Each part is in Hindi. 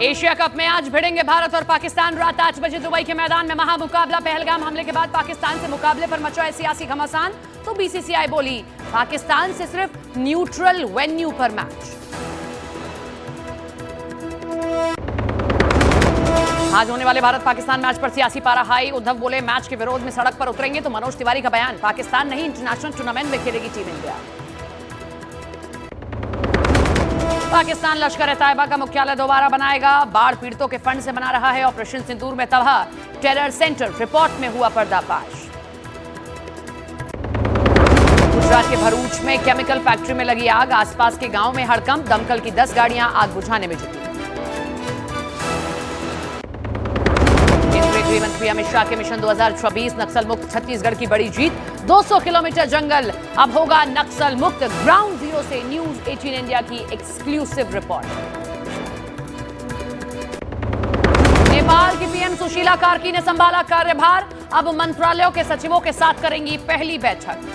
एशिया कप में आज भिड़ेंगे भारत और पाकिस्तान। रात 8 बजे दुबई के मैदान में महामुकाबला। पहलगाम हमले के बाद पाकिस्तान से मुकाबले पर मचा है सियासी घमासान, तो बीसीसीआई बोली पाकिस्तान से सिर्फ न्यूट्रल वेन्यू पर मैच। आज होने वाले भारत पाकिस्तान मैच पर सियासी पारा हाई। उद्धव बोले मैच के विरोध में सड़क पर उतरेंगे, तो मनोज तिवारी का बयान पाकिस्तान नहीं इंटरनेशनल टूर्नामेंट में खेलेगी टीम इंडिया। पाकिस्तान लश्कर तैयबा का मुख्यालय दोबारा बनाएगा। बाढ़ पीड़ितों के फंड से बना रहा है ऑपरेशन सिंदूर में तबाह टेरर सेंटर। रिपोर्ट में हुआ पर्दाफाश। गुजरात के भरूच में केमिकल फैक्ट्री में लगी आग। आसपास के गांव में हड़कंप। दमकल की 10 गाड़ियां आग बुझाने में जुटी। केंद्रीय गृह मंत्री अमित शाह के मिशन 2024 नक्सल मुक्त छत्तीसगढ़ की बड़ी जीत। 200 किलोमीटर जंगल अब होगा नक्सल मुक्त। ग्राउंड जीरो से न्यूज 18 इंडिया की एक्सक्लूसिव रिपोर्ट। नेपाल की पीएम सुशीला कार्की ने संभाला कार्यभार। अब मंत्रालयों के सचिवों के साथ करेंगी पहली बैठक।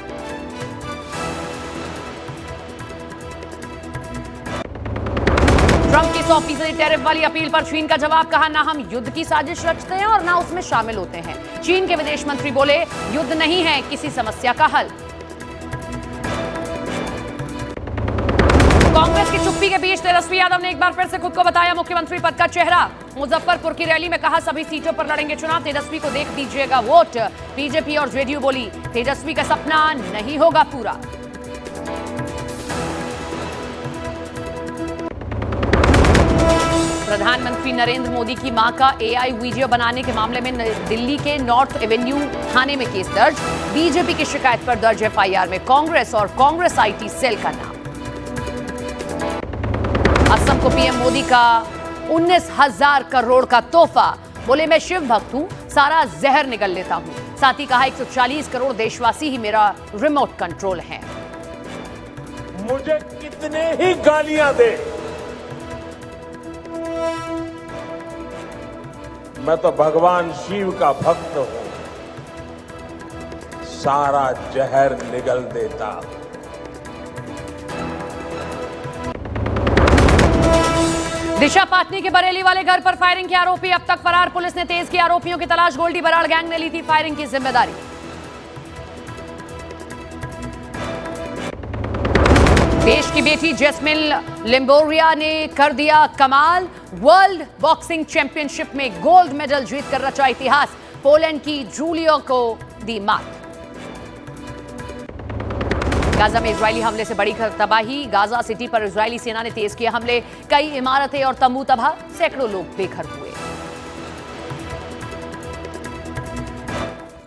ट्रंप की 100% टैरिफ वाली अपील पर चीन का जवाब। कहा ना हम युद्ध की साजिश रचते हैं और ना उसमें शामिल होते हैं। चीन के विदेश मंत्री बोले युद्ध नहीं है किसी समस्या का हल। कांग्रेस की चुप्पी के बीच तेजस्वी यादव ने एक बार फिर से खुद को बताया मुख्यमंत्री पद का चेहरा। मुजफ्फरपुर की रैली में कहा सभी सीटों पर लड़ेंगे चुनाव। तेजस्वी को देख दीजिएगा वोट। बीजेपी और जेडीयू बोली तेजस्वी का सपना नहीं होगा पूरा। प्रधानमंत्री नरेंद्र मोदी की मां का एआई वीडियो बनाने के मामले में दिल्ली के नॉर्थ एवेन्यू थाने में केस दर्ज। बीजेपी की शिकायत पर दर्ज एफआईआर में कांग्रेस और कांग्रेस आईटी सेल का नाम। असम को पीएम मोदी का 19,000 करोड़ का तोहफा। बोले मैं शिव भक्त हूं, सारा जहर निगल लेता हूं। साथ ही कहा 140 करोड़ देशवासी ही मेरा रिमोट कंट्रोल है। मुझे कितने ही गालियां दे, मैं तो भगवान शिव का भक्त हूं, सारा जहर निगल देता। दिशा पाटनी के बरेली वाले घर पर फायरिंग के आरोपी अब तक फरार। पुलिस ने तेज की आरोपियों की तलाश। गोल्डी बराड़ गैंग ने ली थी फायरिंग की जिम्मेदारी। देश की बेटी जैस्मिन लिम्बोरिया ने कर दिया कमाल। वर्ल्ड बॉक्सिंग चैंपियनशिप में गोल्ड मेडल जीतकर रचा इतिहास। पोलैंड की जूलियो को दी मात। गाजा में इजरायली हमले से बड़ी तबाही। गाजा सिटी पर इजरायली सेना ने तेज किया हमले। कई इमारतें और तंबू तबाह। सैकड़ों लोग बेघर हुए।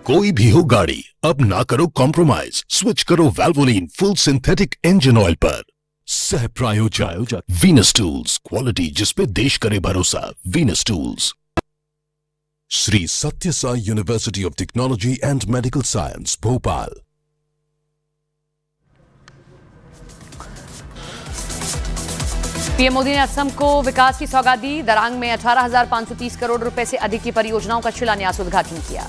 कोई भी हो गाड़ी, अब ना करो कॉम्प्रोमाइज। स्विच करो वैल्वोलिन फुल सिंथेटिक इंजन ऑयल पर। सह प्रायोजक वीनस टूल्स, क्वालिटी जिसपे देश करे भरोसा। Venus tools. Shri Satya Sai university of technology and medical science, Bhopal. PM Modi ने असम को विकास की सौगात दी। दरांग में 18,530 करोड़ रुपए से अधिक की परियोजनाओं का शिलान्यास उद्घाटन किया।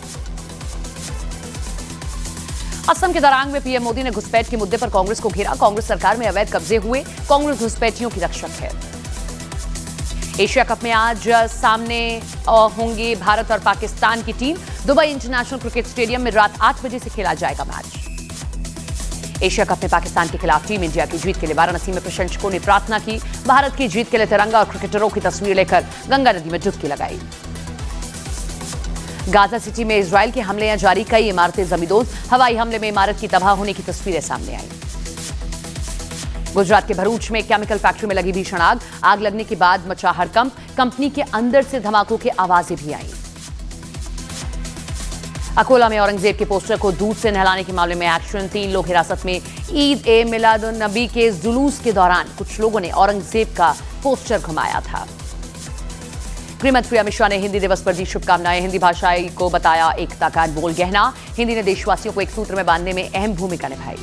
असम के दरांग में पीएम मोदी ने घुसपैठ के मुद्दे पर कांग्रेस को घेरा। कांग्रेस सरकार में अवैध कब्जे हुए, कांग्रेस घुसपैठियों की रक्षक है। एशिया कप में आज सामने होंगे भारत और पाकिस्तान की team. Dubai international cricket stadium में रात 8 बजे से खेला जाएगा मैच। एशिया कप में पाकिस्तान के खिलाफ टीम इंडिया की जीत के लिए वाराणसी में प्रशंसकों ने प्रार्थना की। भारत की जीत के लिए तिरंगा और क्रिकेटरों की तस्वीर लेकर गंगा नदी में डुबकी लगाई। गाजा सिटी में इजरायल के हमले जारी। कई इमारतें जमींदोज। हवाई हमले में इमारत की तबाह होने की तस्वीरें सामने आई। गुजरात के भरूच में केमिकल फैक्ट्री में लगी भीषण आग। आग लगने के बाद मचा हड़कंप। कंपनी के अंदर से धमाकों की आवाजें भी आई। अकोला में औरंगजेब के पोस्टर को दूध से नहलाने के मामले में एक्शन। 3 लोग हिरासत में। ईद ए मिलादुन नबी के जुलूस के दौरान कुछ लोगों ने औरंगजेब का पोस्टर घुमाया था। गृह मंत्री अमित शाह ने हिंदी दिवस पर दी शुभकामनाएं। हिंदी भाषा को बताया एकता का अनमोल गहना। हिंदी ने देशवासियों को एक सूत्र में बांधने में अहम भूमिका निभाई।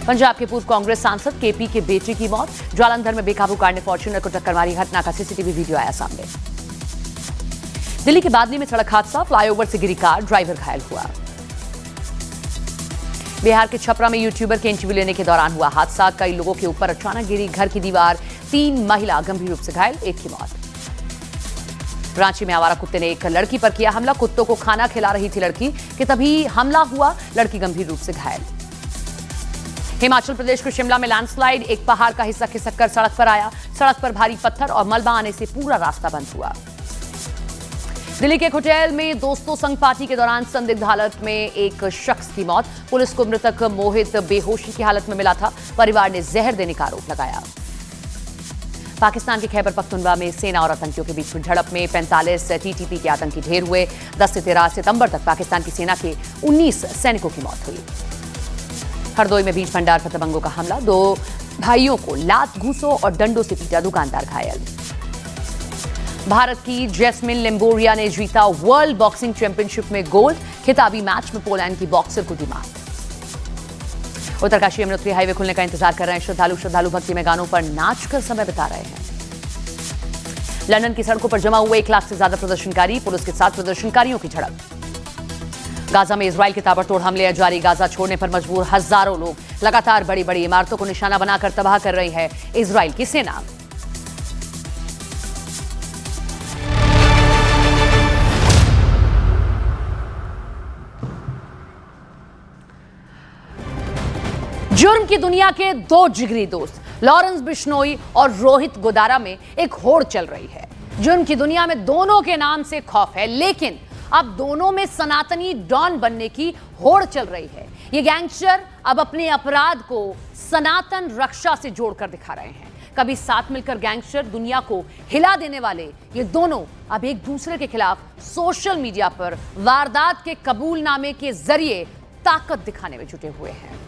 पंजाब के पूर्व कांग्रेस सांसद केपी के बेटे की मौत। जालंधर में बेकाबू कार ने फॉर्च्यूनर को टक्कर मारी। घटना का सीसीटीवी वीडियो आया सामने। दिल्ली के बादली में सड़क हादसा। फ्लाईओवर से गिरी कार, ड्राइवर घायल हुआ। बिहार के छपरा में यूट्यूबर के इंटरव्यू लेने के दौरान हुआ हादसा। कई लोगों के ऊपर अचानक गिरी घर की दीवार, 3 महिला गंभीर रूप से घायल, 1 की मौत। रांची में आवारा कुत्ते ने एक लड़की पर किया हमला। कुत्तों को खाना खिला रही थी लड़की कि तभी हमला हुआ, लड़की गंभीर रूप से घायल। हिमाचल प्रदेश के शिमला में लैंडस्लाइड, एक पहाड़ का हिस्सा खिसक कर सड़क पर आया। सड़क पर भारी पत्थर और मलबा आने से पूरा रास्ता बंद हुआ। दिल्ली के एक होटल में दोस्तों संग पार्टी के दौरान संदिग्ध हालत में एक शख्स की मौत। पुलिस को मृतक मोहित बेहोशी की हालत में मिला था। परिवार ने जहर देने का आरोप लगाया। पाकिस्तान के खैबर पख्तूनख्वा में सेना और आतंकियों के बीच झड़प में 45 टीटीपी के आतंकी ढेर हुए। 10 से 13 सितंबर तक पाकिस्तान की सेना के 19 सैनिकों की मौत हुई। हरदोई में बीज भंडार पर दबंगों का हमला। 2 भाइयों को लात, घूसों और डंडों से पीटा, दुकानदार घायल। भारत की जैस्मिन लिम्बोरिया ने जीता वर्ल्ड बॉक्सिंग चैंपियनशिप में गोल्ड। खिताबी मैच में पोलैंड की बॉक्सर को दी मात। उत्तरकाशी यमुनोत्री हाईवे खुलने का इंतजार कर रहे हैं श्रद्धालु भक्ति में गानों पर नाचकर समय बिता रहे हैं। लंदन की सड़कों पर जमा हुए 1 लाख से ज्यादा प्रदर्शनकारी, पुलिस के साथ प्रदर्शनकारियों की झड़प। गाजा में इजराइल के ताबड़तोड़ हमले जारी, गाजा छोड़ने पर मजबूर हजारों लोग। लगातार बड़ी बड़ी इमारतों को निशाना बनाकर तबाह कर रही है इजराइल की सेना। जुर्म की दुनिया के 2 जिगरी दोस्त लॉरेंस बिश्नोई और रोहित गोदारा में एक होड़ चल रही है। जुर्म की दुनिया में दोनों के नाम से खौफ है, लेकिन अब दोनों में सनातनी डॉन बनने की होड़ चल रही है। ये गैंगस्टर अब अपने अपराध को सनातन रक्षा से जोड़कर दिखा रहे हैं। कभी साथ मिलकर गैंगस्टर दुनिया को हिला देने वाले ये दोनों अब एक दूसरे के खिलाफ सोशल मीडिया पर वारदात के कबूलनामे के जरिए ताकत दिखाने में जुटे हुए हैं।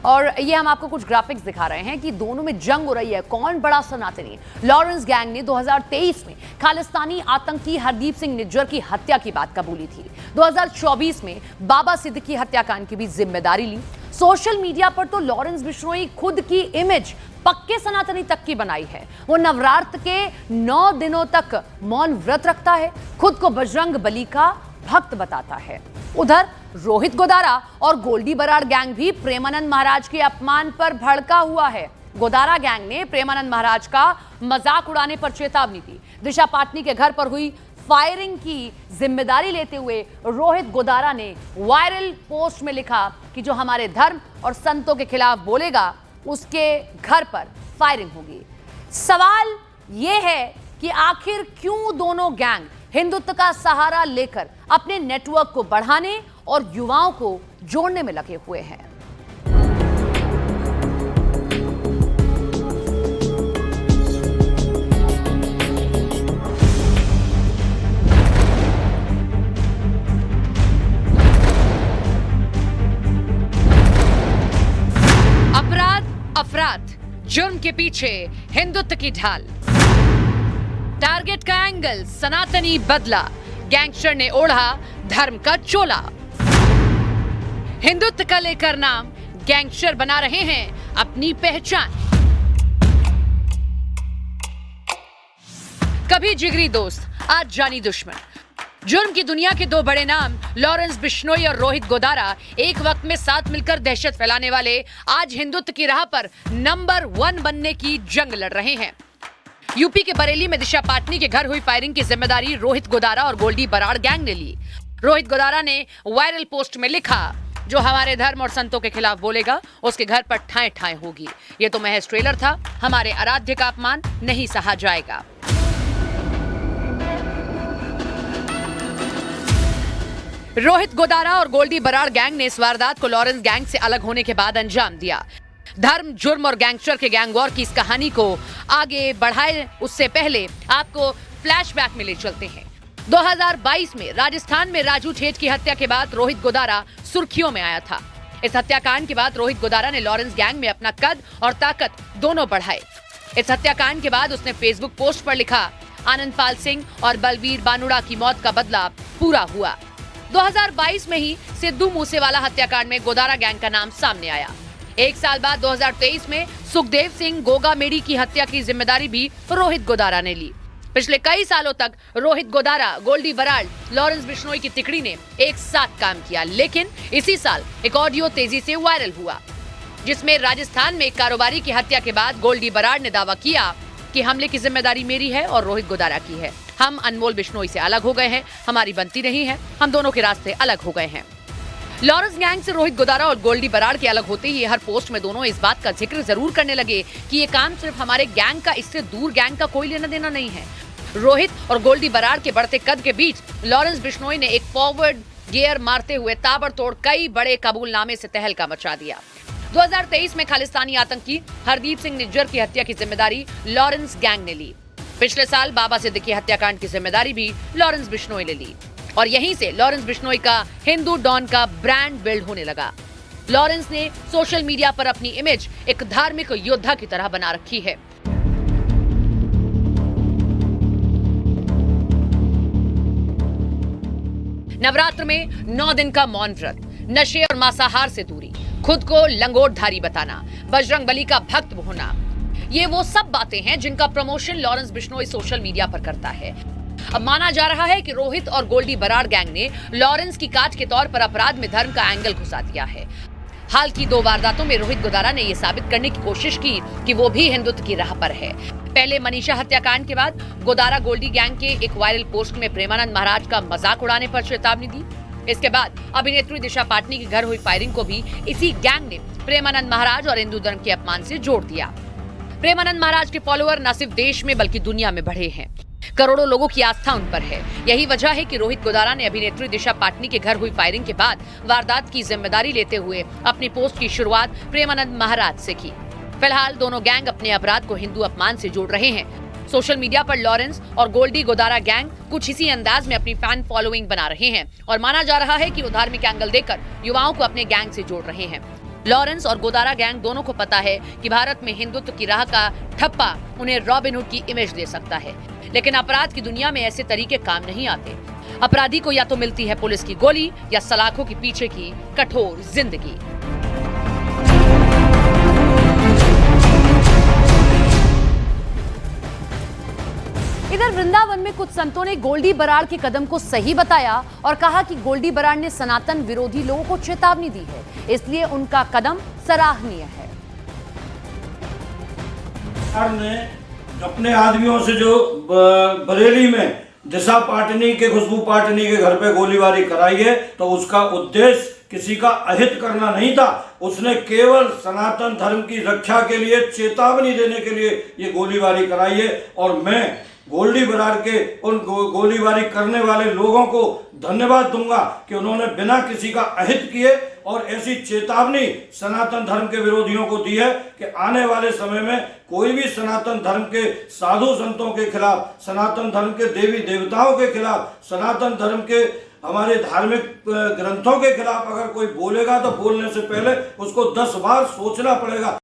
और ये हम आपको कुछ ग्राफिक्स दिखा रहे हैं कि दोनों में जंग हो रही है, कौन बड़ा सनातनी। लॉरेंस गैंग ने 2023 में खालिस्तानी आतंकी हरदीप सिंह निज्जर की हत्या की बात कबूली थी। 2024 में बाबा सिद्दीकी हत्याकांड की भी जिम्मेदारी ली। सोशल मीडिया पर तो लॉरेंस बिश्नोई खुद की इमेज पक्के सनातनी तक की बनाई है। वो नवरात्र के 9 दिनों तक मौन व्रत रखता है, खुद को बजरंग बली का भक्त बताता है। उधर रोहित गोदारा और गोल्डी बराड़ गैंग भी प्रेमानंद महाराज के अपमान पर भड़का हुआ है। गोदारा गैंग ने प्रेमानंद महाराज का मजाक उड़ाने पर चेतावनी दी। दिशा पाटनी के घर पर हुई फायरिंग की जिम्मेदारी लेते हुए रोहित गोदारा ने वायरल पोस्ट में लिखा कि जो हमारे धर्म और संतों के खिलाफ बोलेगा उसके घर पर फायरिंग होगी। सवाल यह है कि आखिर क्यों दोनों गैंग हिंदुत्व का सहारा लेकर अपने नेटवर्क को बढ़ाने और युवाओं को जोड़ने में लगे हुए हैं। अपराध जुर्म के पीछे हिंदुत्व की ढाल। टारगेट का एंगल सनातनी बदला, गैंगस्टर ने ओढ़ा धर्म का चोला। हिंदुत्व का लेकर नाम, गैंगस्टर बना रहे हैं अपनी पहचान। कभी जिगरी दोस्त, आज जानी दुश्मन। जुर्म की दुनिया के 2 बड़े नाम लॉरेंस बिश्नोई और रोहित गोदारा एक वक्त में साथ मिलकर दहशत फैलाने वाले आज हिंदुत्व की राह पर नंबर 1 बनने की जंग लड़ रहे हैं। यूपी के बरेली में दिशा पाटनी के घर हुई फायरिंग की जिम्मेदारी रोहित गोदारा और गोल्डी बराड़ गैंग ने ली। रोहित गोदारा ने वायरल पोस्ट में लिखा, जो हमारे धर्म और संतों के खिलाफ बोलेगा उसके घर पर ठाए ठाए होगी। ये तो महज ट्रेलर था, हमारे आराध्य का अपमान नहीं सहा जाएगा। रोहित गोदारा और गोल्डी बराड़ गैंग ने इस वारदात को लॉरेंस गैंग से अलग होने के बाद अंजाम दिया। धर्म, जुर्म और गैंगस्टर के गैंग वॉर की इस कहानी को आगे बढ़ाए उससे पहले आपको फ्लैशबैक में ले चलते हैं। 2022 में राजस्थान में राजू ठेठ की हत्या के बाद रोहित गोदारा सुर्खियों में आया था। इस हत्याकांड के बाद रोहित गोदारा ने लॉरेंस गैंग में अपना कद और ताकत दोनों बढ़ाए। इस हत्याकांड के बाद उसने फेसबुक पोस्ट पर लिखा, आनंदपाल सिंह और बलवीर बानुड़ा की मौत का बदला पूरा हुआ। 2022 में ही सिद्धू मूसेवाला हत्याकांड में गोदारा गैंग का नाम सामने आया। 1 साल बाद 2023 में सुखदेव सिंह गोगा मेडी की हत्या की जिम्मेदारी भी रोहित गोदारा ने ली। पिछले कई सालों तक रोहित गोदारा, गोल्डी बराड़, लॉरेंस बिश्नोई की तिकड़ी ने एक साथ काम किया, लेकिन इसी साल एक ऑडियो तेजी से वायरल हुआ, जिसमें राजस्थान में एक कारोबारी की हत्या के बाद गोल्डी बराड़ ने दावा किया कि हमले की जिम्मेदारी मेरी है और रोहित गोदारा की है। हम अनमोल बिश्नोई से अलग हो गए हैं, हमारी बनती नहीं है, हम दोनों के रास्ते अलग हो गए हैं। लॉरेंस गैंग से रोहित गोदारा और गोल्डी बराड़ के अलग होते ही हर पोस्ट में दोनों इस बात का जिक्र जरूर करने लगे कि ये काम सिर्फ हमारे गैंग का, इससे दूर गैंग का कोई लेना देना नहीं है। रोहित और गोल्डी बराड़ के बढ़ते कद के बीच लॉरेंस बिश्नोई ने एक फॉरवर्ड गियर मारते हुए ताबड़तोड़ कई बड़े कबूलनामे से तहलका मचा दिया। 2023 में खालिस्तानी आतंकी हरदीप सिंह निज्जर की हत्या की जिम्मेदारी लॉरेंस गैंग ने ली। पिछले साल बाबा सिद्दीकी हत्याकांड की जिम्मेदारी भी लॉरेंस बिश्नोई ने ली और यहीं से लॉरेंस बिश्नोई का हिंदू डॉन का ब्रांड बिल्ड होने लगा। लॉरेंस ने सोशल मीडिया पर अपनी इमेज एक धार्मिक योद्धा की तरह बना रखी है। नवरात्र में 9 दिन का मौन व्रत, नशे और मांसाहार से दूरी, खुद को लंगोटधारी बताना, बजरंगबली का भक्त होना, ये वो सब बातें हैं जिनका promotion Lawrence Bishnoi social media पर करता है। अब माना जा रहा है कि रोहित और गोल्डी बराड़ गैंग ने लॉरेंस की काट के तौर पर अपराध में धर्म का एंगल घुसा दिया है। हाल की 2 वारदातों में रोहित गोदारा ने यह साबित करने की कोशिश की कि वो भी हिंदुत्व की राह पर है। पहले मनीषा हत्याकांड के बाद गोदारा गोल्डी गैंग के एक वायरल पोस्ट में प्रेमानंद महाराज का मजाक उड़ाने पर चेतावनी दी। इसके बाद अभिनेत्री दिशा पाटनी के घर हुई फायरिंग को भी इसी गैंग ने प्रेमानंद महाराज और हिंदू धर्म के अपमान से जोड़ दिया। प्रेमानंद महाराज के फॉलोअर न सिर्फ देश में बल्कि दुनिया में बढ़े हैं। करोड़ों लोगों की आस्था उन पर है। यही वजह है कि रोहित गोदारा ने अभिनेत्री दिशा पाटनी के घर हुई फायरिंग के बाद वारदात की जिम्मेदारी लेते हुए अपनी पोस्ट की शुरुआत प्रेमानंद महाराज से की। फिलहाल दोनों गैंग अपने अपराध को हिंदू अपमान से जोड़ रहे हैं। सोशल मीडिया पर लॉरेंस और गोल्डी गोदारा गैंग कुछ इसी अंदाज में अपनी फैन फॉलोइंग बना रहे हैं और माना जा रहा है कि वो धार्मिक एंगल देकर युवाओं को अपने गैंग से जोड़ रहे हैं। लॉरेंस और गोदारा गैंग दोनों को पता है कि भारत में हिंदुत्व की राह का ठप्पा उन्हें रॉबिनहुड की इमेज दे सकता है, लेकिन अपराध की दुनिया में ऐसे तरीके काम नहीं आते। अपराधी को या तो मिलती है पुलिस की गोली या सलाखों के पीछे की कठोर जिंदगी। इधर वृंदावन में कुछ संतों ने गोल्डी बराड़ के कदम को सही बताया और कहा कि गोल्डी बराड़ ने सनातन विरोधी लोगों को चेतावनी दी है, इसलिए उनका कदम सराहनीय है। सरकार ने अपने आदमियों से जो बरेली में दिशा पाटनी के, खुशबू पाटनी के घर पे गोलीबारी कराई है, तो उसका उद्देश्य किसी का अहित करना नहीं था। उसने केवल सनातन धर्म की रक्षा के लिए, चेतावनी देने के लिए ये गोलीबारी कराई है और मैं गोल्डी बराड़ के उन गोलीबारी करने वाले लोगों को धन्यवाद दूंगा कि उन्होंने बिना किसी का अहित किए और ऐसी चेतावनी सनातन धर्म के विरोधियों को दी है कि आने वाले समय में कोई भी सनातन धर्म के साधु संतों के खिलाफ, सनातन धर्म के देवी देवताओं के खिलाफ, सनातन धर्म के हमारे धार्मिक ग्रंथों के खिलाफ अगर कोई बोलेगा तो बोलने से पहले उसको 10 बार सोचना पड़ेगा।